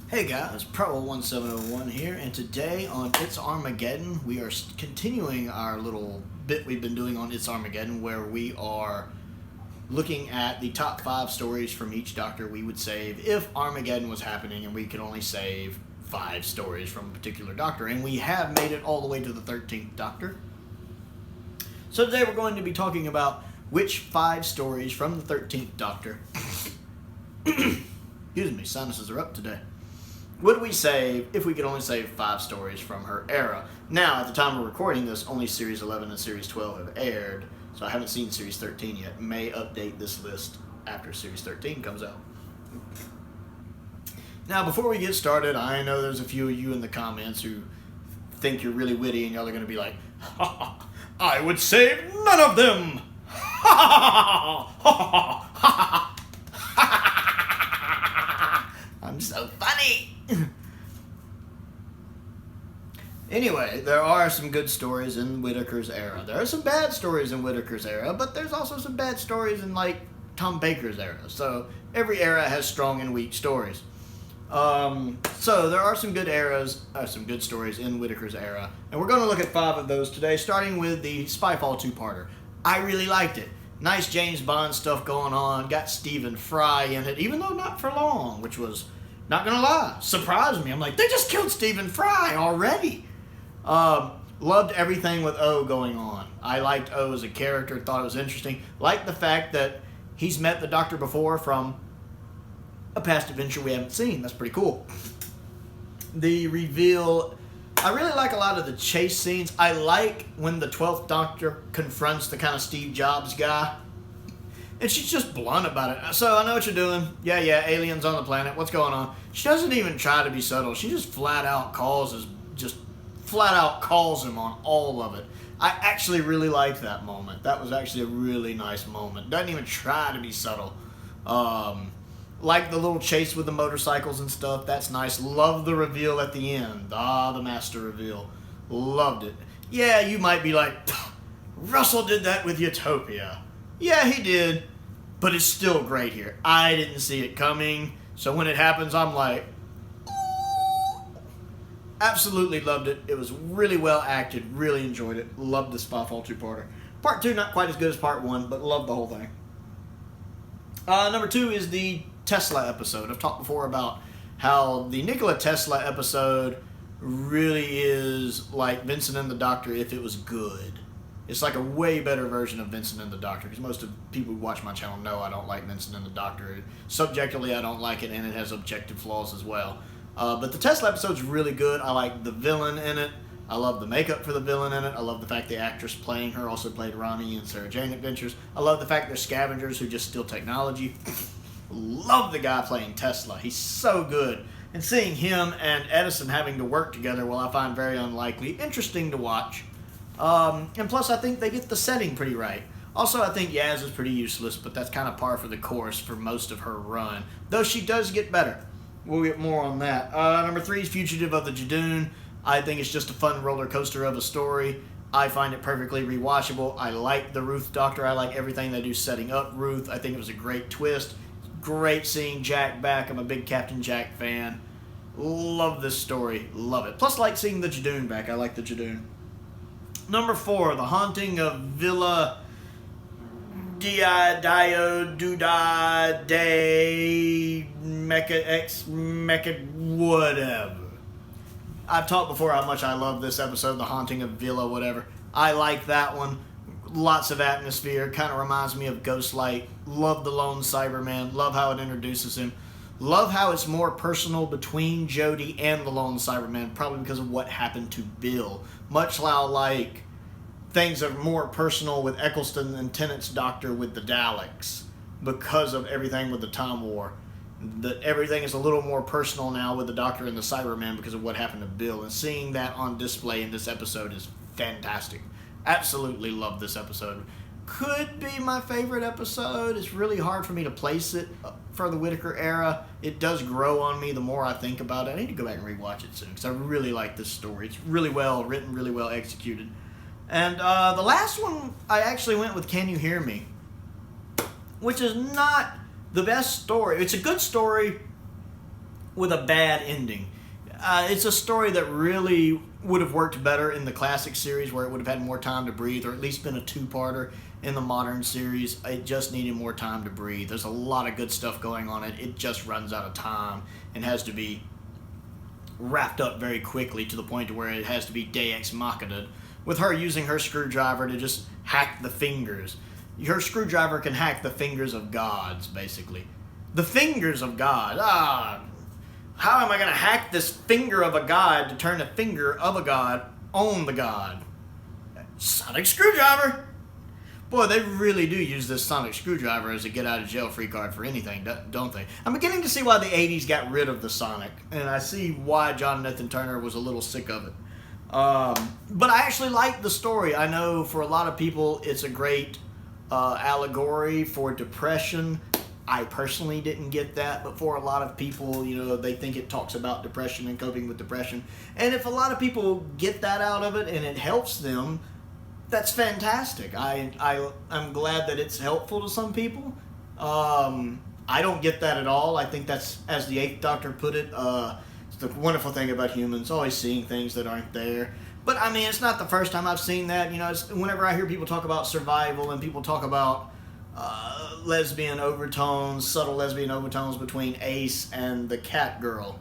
Hey guys, Pro1701 here, and today on It's Armageddon, we are continuing our little bit we've been doing on It's Armageddon, where we are looking at the top 5 stories from each Doctor we would save if Armageddon was happening and we could only save 5 stories from a particular Doctor, and we have made it all the way to the 13th Doctor. So today we're going to be talking about which 5 stories from the 13th Doctor, excuse me, sinuses are up today, would we save if we could only save 5 stories from her era. Now, at the time of recording this, only Series 11 and Series 12 have aired, so I haven't seen Series 13 yet. May update this list after Series 13 comes out. Now, before we get started, I know there's a few of you in the comments who think you're really witty, and y'all are going to be like, ha ha, I would save none of them! Ha ha ha ha ha! I'm so funny! Anyway, there are some good stories in Whittaker's era. There are some bad stories in Whittaker's era, but there's also some bad stories in, like, Tom Baker's era. So, every era has strong and weak stories. So, there are some good stories in Whittaker's era. And we're going to look at 5 of those today, starting with the Spyfall 2-parter. I really liked it. Nice James Bond stuff going on. Got Stephen Fry in it, even though not for long, which was, not gonna lie, surprised me. I'm like, they just killed Stephen Fry already. Loved everything with O going on. I liked O as a character, thought it was interesting. Liked the fact that he's met the Doctor before from a past adventure we haven't seen. That's pretty cool. The reveal, I really like a lot of the chase scenes. I like when the 12th Doctor confronts the kind of Steve Jobs guy. And she's just blunt about it. So, I know what you're doing. Yeah, aliens on the planet. What's going on? She doesn't even try to be subtle. She just flat out calls him on all of it. I actually really liked that moment. That was actually a really nice moment. Doesn't even try to be subtle. Like the little chase with the motorcycles and stuff. That's nice. Love the reveal at the end. The master reveal. Loved it. Yeah, you might be like, Russell did that with Utopia. Yeah, he did. But it's still great here. I didn't see it coming. So when it happens, I'm like, ooh. Absolutely loved it. It was really well acted. Really enjoyed it. Loved the Spyfall 2-parter. Part 2, not quite as good as Part 1, but loved the whole thing. Number 2 is the Tesla episode. I've talked before about how the Nikola Tesla episode really is like Vincent and the Doctor if it was good. It's like a way better version of Vincent and the Doctor, because most of the people who watch my channel know I don't like Vincent and the Doctor. Subjectively, I don't like it, and it has objective flaws as well. But the Tesla episode's really good. I like the villain in it. I love the makeup for the villain in it. I love the fact the actress playing her also played Ronnie in Sarah Jane Adventures. I love the fact they're scavengers who just steal technology. Love the guy playing Tesla. He's so good. And seeing him and Edison having to work together, well, I find very unlikely. Interesting to watch. And plus, I think they get the setting pretty right. Also, I think Yaz is pretty useless, but that's kind of par for the course for most of her run. Though she does get better. We'll get more on that. Number 3 is Fugitive of the Jadoon. I think it's just a fun roller coaster of a story. I find it perfectly rewatchable. I like the Ruth Doctor. I like everything they do setting up Ruth. I think it was a great twist. Great seeing Jack back. I'm a big Captain Jack fan. Love this story. Love it. Plus, like seeing the Jadoon back. I like the Jadoon. Number 4, The Haunting of Villa Dio Duda Day Mecha whatever. I've talked before how much I love this episode, The Haunting of Villa whatever. I like that one. Lots of atmosphere. Kind of reminds me of Ghostlight. Love the Lone Cyberman. Love how it introduces him. Love how it's more personal between Jodie and the Lone Cyberman, probably because of what happened to Bill. Much like things are more personal with Eccleston and Tennant's Doctor with the Daleks because of everything with the Time War. Everything is a little more personal now with the Doctor and the Cyberman because of what happened to Bill. And seeing that on display in this episode is fantastic. Absolutely love this episode. Could be my favorite episode. It's really hard for me to place it for the Whittaker era. It does grow on me the more I think about it. I need to go back and rewatch it soon because I really like this story. It's really well written, really well executed. And the last one, I actually went with Can You Hear Me? Which is not the best story. It's a good story with a bad ending. It's a story that really would have worked better in the classic series, where it would have had more time to breathe, or at least been a two-parter. In the modern series, it just needed more time to breathe. There's a lot of good stuff going on. It just runs out of time and has to be wrapped up very quickly, to the point to where it has to be Deus Ex Machina, with her using her screwdriver to just hack the fingers. Her screwdriver can hack the fingers of gods, basically. The fingers of God. How am I going to hack this finger of a god to turn the finger of a god on the god? Sonic screwdriver! Boy, they really do use this sonic screwdriver as a get-out-of-jail-free card for anything, don't they? I'm beginning to see why the 80s got rid of the Sonic, and I see why Jonathan Turner was a little sick of it. But I actually like the story. I know for a lot of people it's a great allegory for depression. I personally didn't get that, but for a lot of people, they think it talks about depression and coping with depression. And if a lot of people get that out of it and it helps them, that's fantastic. I'm glad that it's helpful to some people. I don't get that at all. I think that's, as the Eighth Doctor put it, it's the wonderful thing about humans, always seeing things that aren't there. But I mean, it's not the first time I've seen that. Whenever I hear people talk about survival and people talk about lesbian overtones, subtle lesbian overtones between Ace and the cat girl,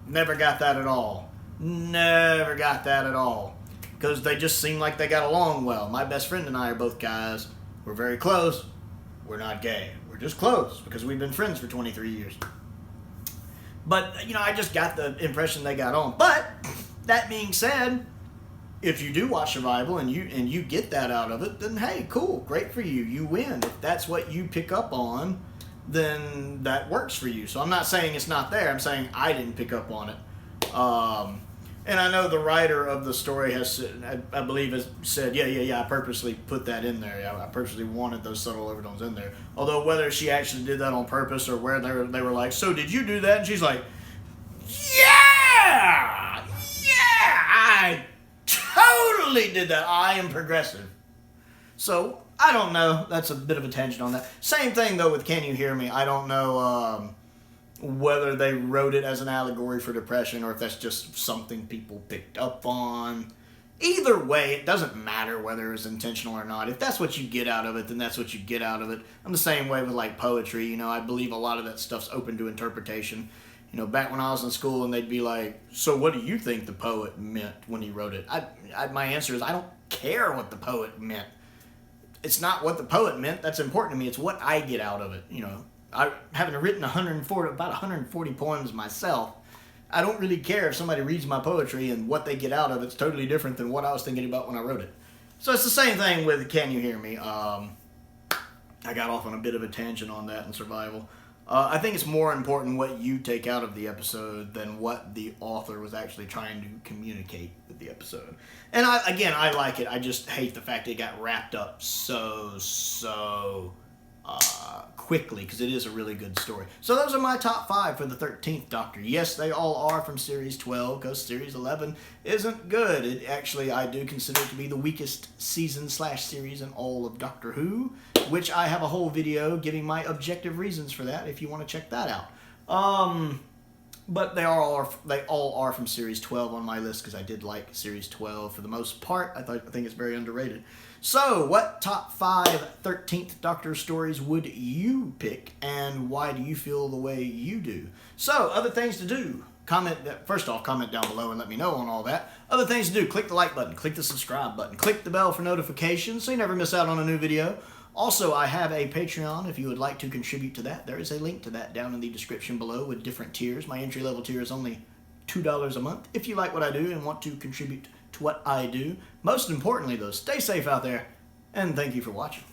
never got that at all. Never got that at all. Because they just seem like they got along well. My best friend and I are both guys. We're very close. We're not gay. We're just close because we've been friends for 23 years. But, I just got the impression they got on. But, that being said, if you do watch Survival and you get that out of it, then hey, cool, great for you. You win. If that's what you pick up on, then that works for you. So I'm not saying it's not there. I'm saying I didn't pick up on it. And I know the writer of the story has, I believe, has said, yeah, I purposely put that in there. I purposely wanted those subtle overtones in there. Although whether she actually did that on purpose or where they were like, so did you do that? And she's like, yeah, I totally did that. I am progressive. So, I don't know. That's a bit of a tangent on that. Same thing, though, with Can You Hear Me? I don't know whether they wrote it as an allegory for depression or if that's just something people picked up on. Either way, it doesn't matter whether it's intentional or not. If that's what you get out of it, then that's what you get out of it. I'm the same way with like poetry. I believe a lot of that stuff's open to interpretation. Back when I was in school and they'd be like, so what do you think the poet meant when he wrote it? My answer is I don't care what the poet meant. It's not what the poet meant that's important to me. It's what I get out of it, I having written about 140 poems myself, I don't really care if somebody reads my poetry and what they get out of it's totally different than what I was thinking about when I wrote it. So it's the same thing with Can You Hear Me? I got off on a bit of a tangent on that in Survival. I think it's more important what you take out of the episode than what the author was actually trying to communicate with the episode. And I like it. I just hate the fact it got wrapped up so quickly, because it is a really good story. So those are my top 5 for the 13th Doctor. Yes, they all are from Series 12, because Series 11 isn't good. It actually, I do consider it to be the weakest season/series in all of Doctor Who, which I have a whole video giving my objective reasons for that, if you want to check that out. But they all are from Series 12 on my list, because I did like Series 12 for the most part. I think it's very underrated. So, what top 5 13th Doctor stories would you pick, and why do you feel the way you do? So, other things to do. First off, comment down below and let me know on all that. Other things to do, click the like button, click the subscribe button, click the bell for notifications so you never miss out on a new video. Also, I have a Patreon if you would like to contribute to that. There is a link to that down in the description below with different tiers. My entry-level tier is only $2 a month if you like what I do and want to contribute to what I do. Most importantly, though, stay safe out there, and thank you for watching.